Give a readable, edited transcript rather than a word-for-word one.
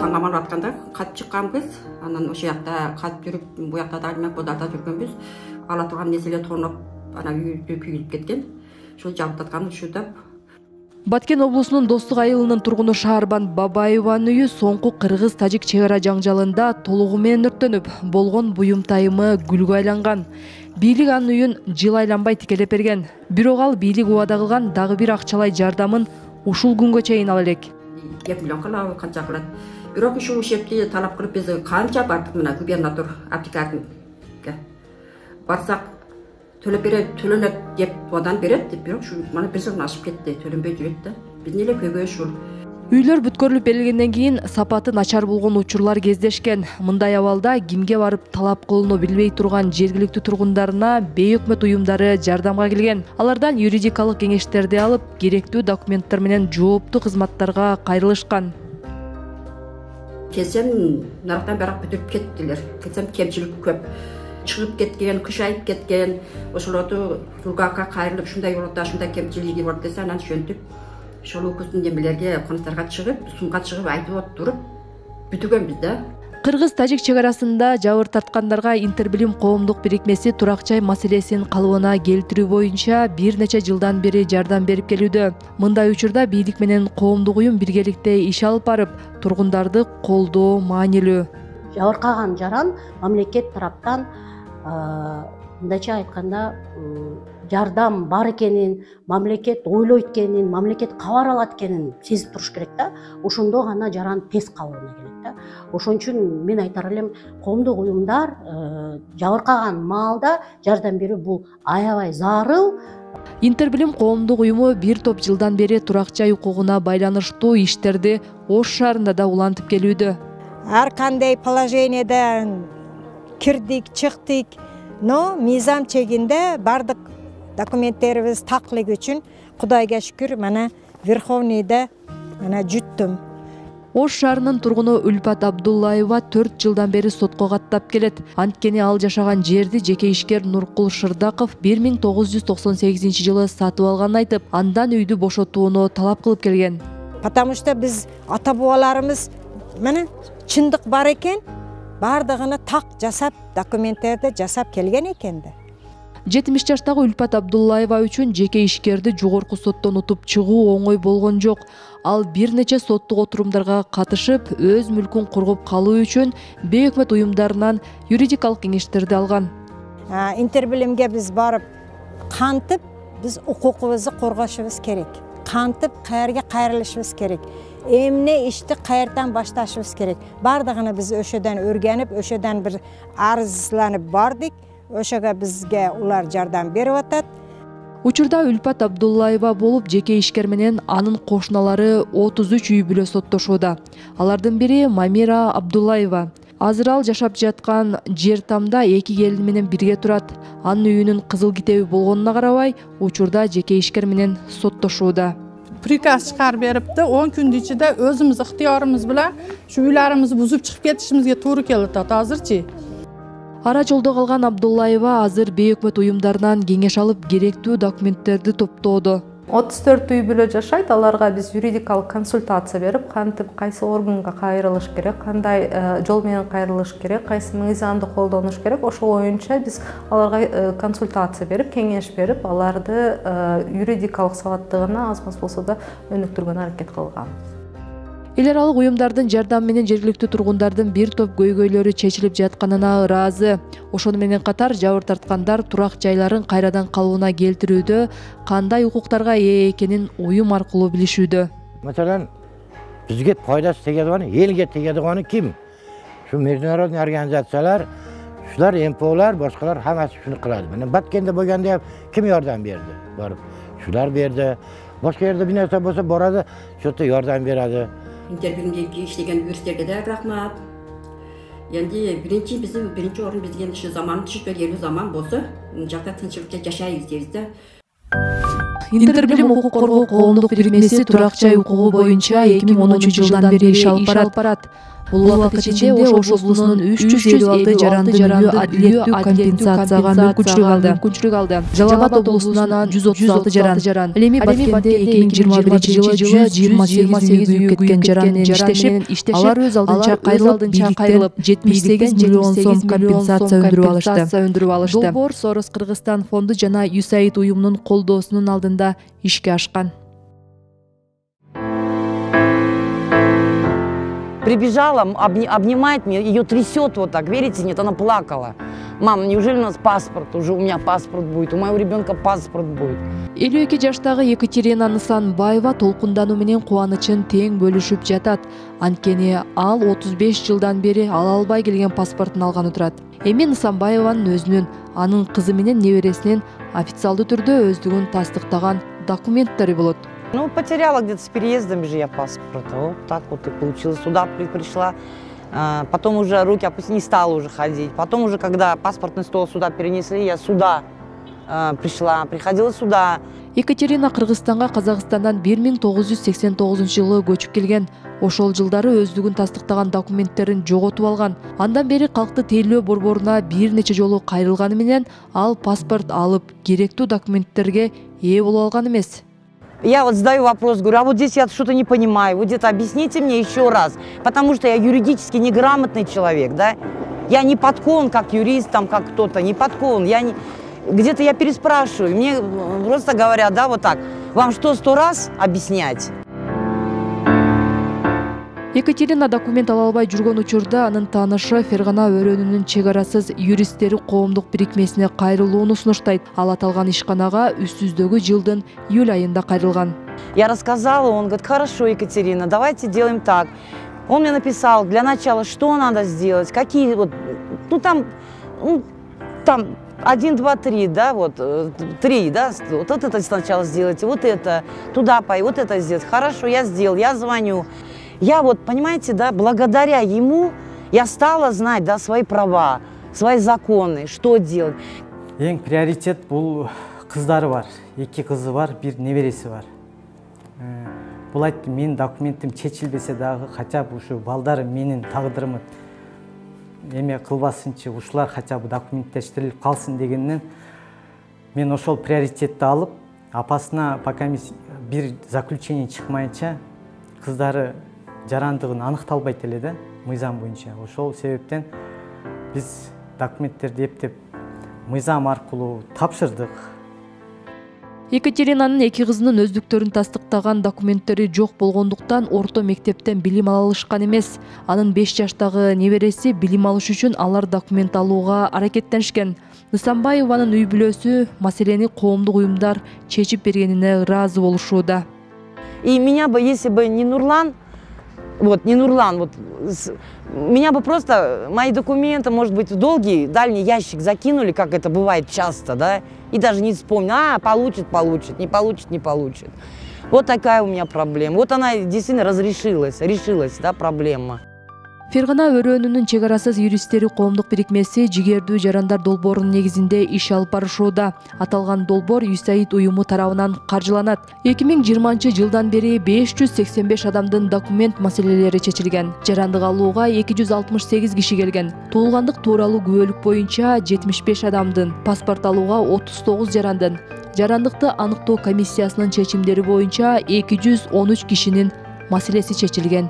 Таңаман атканда кат чыкканбыз. Анан ошол жакта кат жүрүп, бу жакта да алимак бодарда жүргөнбүз. Ала турган нерселер тоноп, ана үйдү күйүлүп кеткен. Ошол жабыттаткан ушудап. Баткен облусунун Достук айылынын тургуну Шаарбан Бабаеванын үйү соңку кыргыз-тажик чегара жаңжалында толугу менен өрттөнүп, болгон буюм-тайымы күлгө айланган. Бийлик анын үйүн жыл айланбай тикелеп берген. Бирок ал бийлик убада кылган дагы бир акчалай жардамын ушул күнгө чейин ала элек. 2 миллион кылабы, канча кылат. Бирок ушул шепти талап кылып биз канча бардык мына губернатор Абдикарымга. Барсак төлөнөт деп одан берет деп, бирок ушу мана бир жыл ашып кетти, төлөнбөй жүрөт да. Биздин эле көйгөй ушул. Үйлөр бүткөрүлүп берилгенден кийин сапаты начар болгон учурлар кездешкен. Мындай абалда кимге барып талап кылууну билбей турган жергиликтүү тургундарына бейөкмөт уюмдары жардамга келген. Алардан юридикалык кеңештерди алып, керектүү документтер менен жооптуу кызматтарга кайрылышкан. Келсем, нарактан барак бүтүп кеттилер. Келсем, кемчилик көп. Чыгып кеткен, кышайып кеткен, ошолорду Тургакка кайрылып, ушундай жолдо ушундай кемчилиги бар десе, анан шөнтүп, ошол укуктун немелерге, конуктарга чыгып, сумга чыгып айтып туруп бүтүгөнбүз да. Кыргыз-тажик чегарасында жабыр тарткандарга Интербилим коомдук бирикмеси турак жай маселесин калыбына келтирүү боюнча бир нече жылдан бери жардам берип келүүдө. Мындай учурда бийлик менен коомдук уюм биргеликте иш алып барып, тургундарды колдоо маанилүү. Жабыркаган жаран мамлекет тараптан мындайча айтканда жардам бар экенин, мамлекет ойлойт экенин, мамлекет кабар алат экенин сезип туруш керек да. Ошондо гана жаран тез кабылына келет да. Ошон үчүн мен айтар элем, коомдук уюмдар жабыркаган маалда жардам берүү бул аябай зарыл. Интербилим коомдук уюму бир топ жылдан бери турак жай укугуна байланыштуу иштерди Ош шаарында да улантып келүүдө. Ар кандай положениеден кирдик, чыктык, но мыйзам чегинде бардык документтерибиз таклык үчүн Кудайга шүкүр, мана Верховныйда мана жүттүм. Ош шаарынын тургуну Үлпат Абдуллаева 4 жылдан бери сотко каттап келет. Анткени ал жашаган жерди жеке ишкер Нуркул Шырдаков 1998 жылы сатып алганын айтып, андан үйдү бошотууну талап кылып келген. Потому что биз ата бабаларыбыз мына чындык бар экен, бардыгыны так жасап, документтерди жасап келген экен да. 70 жаштагы Үлпат Абдуллаева үчүн жеке ишкерди жогорку соттон утуп чыгуу оңой болгон жок. Ал бир нече соттук отурумдарга катышып, өз мүлкүн коргоп калуу үчүн бейөкмөт уюмдарынан юридикалык кеңештерди алган. Интербилимге биз барып, кантип биз укугубузду коргошубуз керек. Кантип кайерге кайрылышыбыз керек. Эмне ишти кайерден башташыбыз керек. Бардыгыны биз өшөдөн өргөнүп, өшөдөн бир арызланып бардык. Ошого бизге улар жардам берип атат. Учурда Үлпат Абдуллаева болуп жеке ишкер менен анын кошуналары 33 үй бүлө соттошууда. Алардын бири Мамира Абдуллаева. Азыр ал жашап жаткан жер тамда 2 келин менен бирге турат. Анын үйүнүн кызыл китеби болгонуна карабай, учурда жеке ишкер менен соттошууда. Приказ чыгарып берипти, 10 күндүн ичинде өзүбүз ыктыярыбыз менен ушу үйлөрүбүздү бузуп чыгып кетишибизге туура келип атат азырчы. Ара жолдо калган Абдуллаева азыр бейөкмөт уюмдарынан кеңеш алып, керектүү документтерди топтоодо. 34 үй бүлө жашайт, аларга биз юридикалык консультация берип, кантип кайсы органга кайрылыш керек, кандай жол менен кайрылыш керек, кайсы мыйзамды колдонуш керек, ошол боюнча биз аларга консультация берип, кеңеш берип, аларды юридикалык сабаттыгына аз маз болсо да өнүктүргөнгө аракет кылганбыз. Эл аралык уюмдардын жардамы менен жергиликтүү тургундардын бир топ көйгөйлөрү чечилип жатканына ыраазы. Ошону менен катар жабыр тарткандар турак жайларын кайрадан калыбына келтирүүдө кандай укуктарга ээ экенин уюм аркылуу билишүүдө. Masalan, bizga foydasi tegadigan, elga tegadigan kim? Shu международный organizatsiyalar, shular MPO'lar, boshqalar hammasi shuni qiladi. Mana Batkenda bo'lganda ham kim yordam berdi? Borib, shular berdi. Boshqa yerda bir narsa bo'lsa boradi, shu yerda yordam beradi. Интербилимге иштеген юристтерге да рахмат. Endi birinchi o'rin bizga endi shu zamon tushib zamon bo'lsa, jaqda tinchlikda yashaymiz deymiz-da. Интербилим укук коргоо коомдук бирикмеси турак жай укугу боюнча 2010 жылдан бери иш алып барат. Бул убакыт ичинде Ош облусунун 356 жарандын адилеттүү компенсацияга мүмкүнчүлүк алды. Жалал абад облусунан 136 жаран. Ал эми Баткенде 2021 жылы 128 күйүп кеткен жаран менен иштешип, алар өз алдынча кайрылып 78 миллион сом компенсация өндүрүп алышты. Долбоор Сорос Кыргызстан фонду жана USAID уюмунун колдоосунун алдында ишке ашкан. Прибежала, обнимает меня, ее трясет вот так, верите, нет, она плакала. Мам, неужели у нас паспорт? Уже у меня паспорт будет, у моего ребенка паспорт будет. 52 жаштагы Екатерина Нысанбаева толкундануу менен кубанычын тең бөлүшүп жатат. Анткени ал 35 жылдан бери ала албай келген паспортун алганы турат. Эми Нысанбаеванын өзүнүн, анын кызы менен небересинин официалдуу түрдө өздүгүн тастыктаган документтери болот. Ну, потеряла где-то с переездом же я паспорт. Вот так вот и получилось. Сюда пришла. Потом уже руки не стала уже ходить. Потом уже, когда паспортный стол сюда перенесли, я сюда приходила сюда. Екатерина Кыргызстанга Казакстандан 1989 жылы көчүп келген. Ошол жылдары өздүгүн тастыктаган документтерин жоготуп алган. Андан бери калкты тейлөө борборуна бир нече жолу кайрылганы менен ал паспорт алып, керектүү документтерге ээ боло алган эмес. Я вот задаю вопрос, говорю, а вот здесь я что-то не понимаю, вот где-то объясните мне еще раз, потому что я юридически неграмотный человек, да, я не подкован как юрист, там, как кто-то, не подкован, где-то я переспрашиваю, мне просто говорят, да, вот так, вам что, 100 раз объяснять? Екатерина документ ала албай жүргөн учурда анын таанышы Фергана өрөөнүнүн чек арасыз юристтери коомдук бирикмесине кайрылууну сунуштайт. Ал аталган ишканага үстүздөгү жылдын июль айында кайрылган. Я рассказала, он говорит, хорошо, Екатерина, давайте делаем так. Он мне написал, для начала, что надо сделать, какие вот, ну там 1, 2, 3, да, вот, 3, да, вот это сначала сделайте, вот это, туда пой, вот это сделать. Хорошо, я сделал, я звоню. Я вот, понимаете, да, благодаря ему я стала знать, да, свои права, свои законы, что делать. Ең приоритет бұл қыздары бар. 2 қызы бар, 1 небересі бар. Бұл айтты, менің документім чечилбесе дағы, хотя бы ушу балдары менің тағдырымы эме кылбасынчы, ушулар хотя бы документтештирилип калсын дегеннен мен ошол приоритетти алып, апасына пока бир заключение чыкмайынча кыздары жарандыгын аныкталбайт эле да, мыйзам боюнча. Ошол себептен биз документтерди эптеп мыйзам аркылуу тапшырдык. Екатеринанын 2 кызынын өздүктөрүн тастыктаган документтери жок болгондуктан орто мектептен билим ала алышкан эмес. Анын 5 жаштагы небереси билим алыш үчүн алар документ алууга аракеттенишкен. Нысанбаеванын үй бүлөсү маселени коомдук уюмдар чечип бергенине ыраазы болушууда. И меня бы, если бы не Нурлан, меня бы просто, мои документы, может быть, в долгий, дальний ящик закинули, как это бывает часто, да, и даже не вспомнили, получит, не получит, не получит. Вот такая у меня проблема. Вот она действительно решилась, да, проблема. Фергана өрөөнүнүн чек арасыз юристтери коомдук бирикмеси жигердүү жарандар долбоорунун негизинде иш алып барышууда. Аталган долбоор USAID уюму тарабынан каржыланат. 2020 жылдан бери 585 адамдын документ маселелери чечилген. Жарандык алууга 268 киши келген. Туулгандык тууралуу күбөлүк боюнча 75 адамдын, паспорт алууга 39 жарандын, жарандыкты аныктоо комиссиясынын чечимдери боюнча 213 кишинин маселеси чечилген.